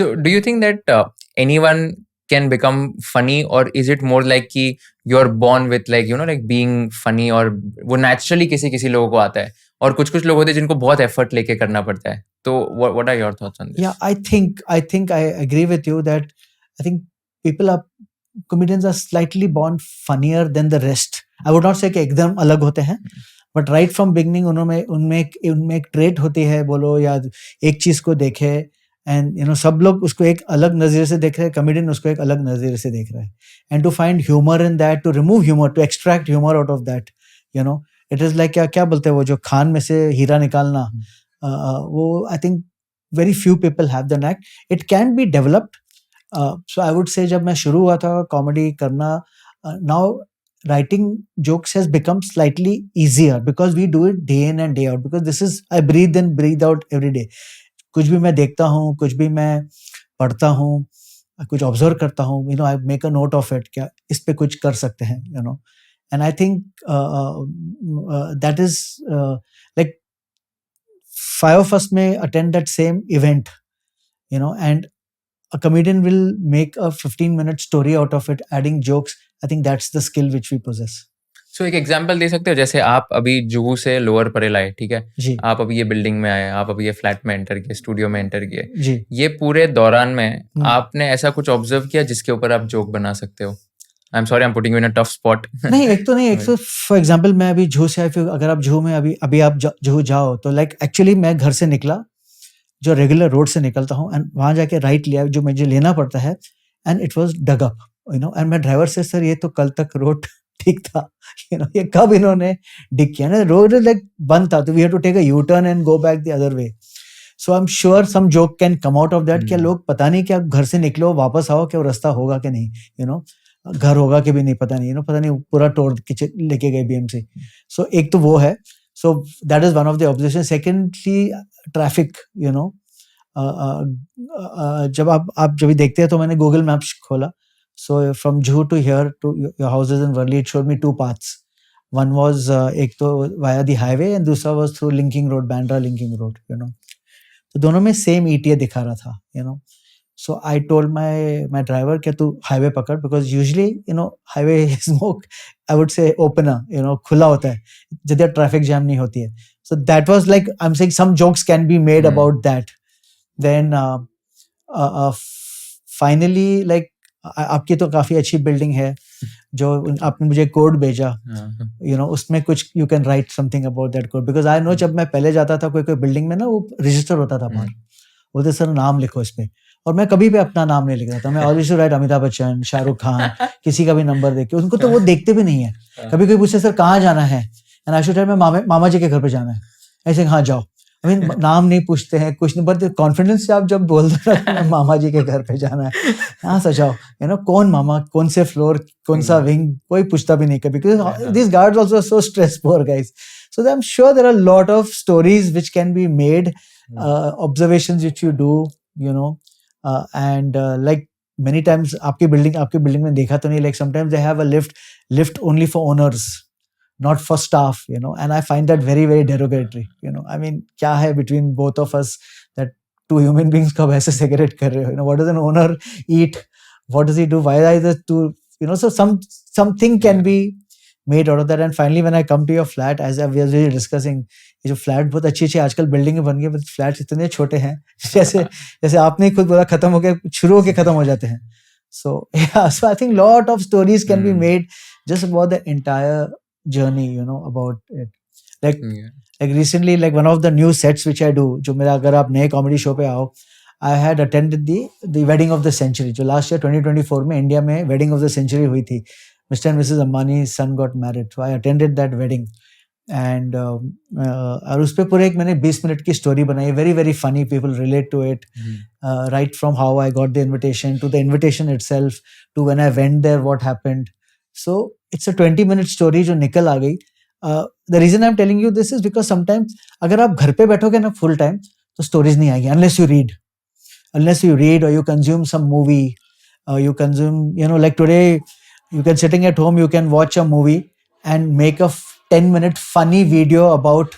So do you think that anyone can become funny, or is it more like कि you're born with like like being funny, और वो naturally किसी किसी लोगों को आता है, और कुछ कुछ लोग होते हैं जिनको बहुत effort लेके करना पड़ता है. तो what are your thoughts on this? Yeah, I think I agree with you that I think comedians are slightly born funnier than the rest. I would not say कि एकदम अलग होते हैं, but right from beginning उनमें एक trait होती है बोलो, या एक चीज को देखे, and सब लोग उसको एक अलग नजरिए से देख रहे हैं, comedian उसको एक अलग नजरिए से देख रहा है, and to find humor in that, to remove humor, to extract humor out of that, it is like क्या बोलते हैं वो जो खान में से हीरा निकालना, वो I think very few people have the knack. It can be developed. So I would say जब मैं शुरू हुआ था comedy करना, now writing jokes has become slightly easier because we do it day in and day out, because this is I breathe in breathe out every day. कुछ भी मैं देखता हूँ, कुछ भी मैं पढ़ता हूँ, कुछ ऑब्जर्व करता हूँ, I make a note of it, क्या इस पे कुछ कर सकते हैं, and I think that is like 5 of us may attend that same event, and a comedian will make a 15-minute story out of it, adding jokes. I think that's the skill which we possess. So एक example दे सकते हो, जैसे आप अभी जुहू से lower Parel आए, ठीक है जी, आप अभी ये बिल्डिंग में आए, आप अभी ये फ्लैट में एंटर किए, स्टूडियो में एंटर किए, जी, ये पूरे दौरान में आपने ऐसा कुछ ऑब्जर्व किया जिसके ऊपर आप जोक बना सकते हो? I am sorry, I am putting you in a tough spot. नहीं, एक तो फॉर एग्जांपल मैं अभी जुहू से आया, अगर आप जुहू में अभी आप जुहू जाओ तो लाइक एक्चुअली मैं घर से निकला, जो रेगुलर रोड से निकलता हूँ, एंड वहां जाके राइट लिया जो मुझे लेना पड़ता है, and it was dug up, and मैं ड्राइवर से, सर ये तो कल तक रोड ठीक था, ये कब इन्होंने डिग किया ना, रोड लाइक बंद था, तो we have to take a U turn and go back the other way. So I am sure some joke can come out of that, क्या लोग पता नहीं कि आप घर से निकलो वापस आओ क्या वो रास्ता होगा कि नहीं, घर होगा कि भी नहीं, पता नहीं, पता नहीं पूरा तोड़ के लेके गए बीएमसी. सो एक तो वो है, so that is one of the observation. Secondly traffic, जब आप जब भी देखते हैं तो मैंने गूगल मैप्स खोला, so from Juhu to here to your houses in Worli, it showed me 2 paths. One was एक तो via the highway and दूसरा was through Linking Road, Bandra Linking Road, तो दोनों में same ETA दिखा रहा था, so I told my driver कि तू highway पकड़, because usually highway is more, I would say opener, खुला होता है जब traffic jam नहीं होती है. So that was like, I'm saying some jokes can be made about that. Then finally like आपकी तो काफी अच्छी बिल्डिंग है, जो आपने मुझे कोड भेजा, उसमें कुछ you can write something about that code, because I know जब मैं पहले जाता था कोई बिल्डिंग में ना, वो रजिस्टर होता था बाहर, बोलते सर नाम लिखो इस पे, और मैं कभी भी अपना नाम नहीं लिख रहा था, मैं ऑलवेज राइट अमिताभ बच्चन, शाहरुख खान, किसी का भी नंबर देख के, उनको तो वो देखते भी नहीं है. कभी कोई पूछे सर कहाँ जाना है, एंड आई शुड टेल मैं मामा जी के घर पे जाना है, ऐसे हाँ जाओ, आई मीन नाम नहीं पूछते हैं कुछ नहीं, बट कॉन्फिडेंस से आप जब बोलते हैं मामा जी के घर पे जाना है, हाँ सजाओ, कौन मामा, कौन से फ्लोर, कौन सा विंग, कोई पूछता भी नहीं कभी, because this guards also so stress poor guys. So I am sure there are lot of stories which can be made, observations which you do, and like many times आपकी building में देखा तो नहीं, like sometimes they have a lift only for owners, not for staff, and I find that very very derogatory. I mean क्या है between both of us that two human beings कब ऐसे segregate कर रहे हो, what does an owner eat, what does he do, why are the two, so something can be made out of that. And finally when I come to your flat, as we were really discussing, ये जो flat बहुत अच्छी आजकल बिल्डिंगें बन गई, but flats इतने छोटे हैं, जैसे आपने खुद बोला खत्म हो गए, शुरू होके खत्म हो जाते हैं. So yeah, so I think lot of stories can be made just about the entire journey, about it. Like recently, like one of the new sets which I do, जो मेरा अगर आप नए कॉमेडी शो पे आओ, I had attended the wedding of the century, जो last year 2024 में India में wedding of the century हुई थी. Mr. and Mrs. Ambani's son got married, so I attended that wedding. And और उस पे पूरे एक मैंने 20 मिनट की स्टोरी बनाई, very very funny, people relate to it, right from how I got the invitation to the invitation itself to when I went there what happened. So it's a 20-minute story जो निकल आ गई. The reason I'm telling you this is because sometimes अगर आप घर पे बैठोगे ना full time तो stories नहीं आएगी unless you read or you consume some movie, you consume, like today you can sitting at home, you can watch a movie and make a 10-minute funny video about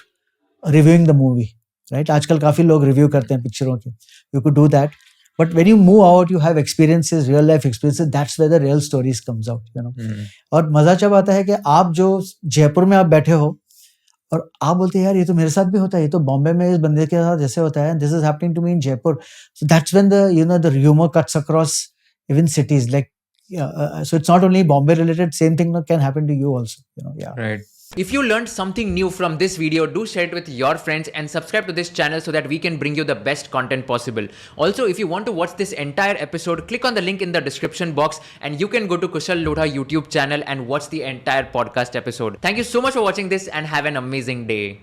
reviewing the movie, right? आजकल काफी लोग review करते हैं पिक्चरों के, you could do that. But when you move out, you have experiences, real life experiences. That's where the real stories comes out, you know. और मजा जब आता है कि आप जो जयपुर में आप बैठे हो और आप बोलते हैं यार ये तो मेरे साथ भी होता है, ये तो बॉम्बे में इस बंदे के साथ जैसे होता है, this is happening to me in Jaipur. So that's when the, you know, the humor cuts across even cities. Like, so it's not only Bombay related. Same thing can happen to you also, you know. Yeah. Right. If you learned something new from this video, do share it with your friends and subscribe to this channel so that we can bring you the best content possible. Also, if you want to watch this entire episode, click on the link in the description box and you can go to Kushal Lodha YouTube channel and watch the entire podcast episode. Thank you so much for watching this and have an amazing day.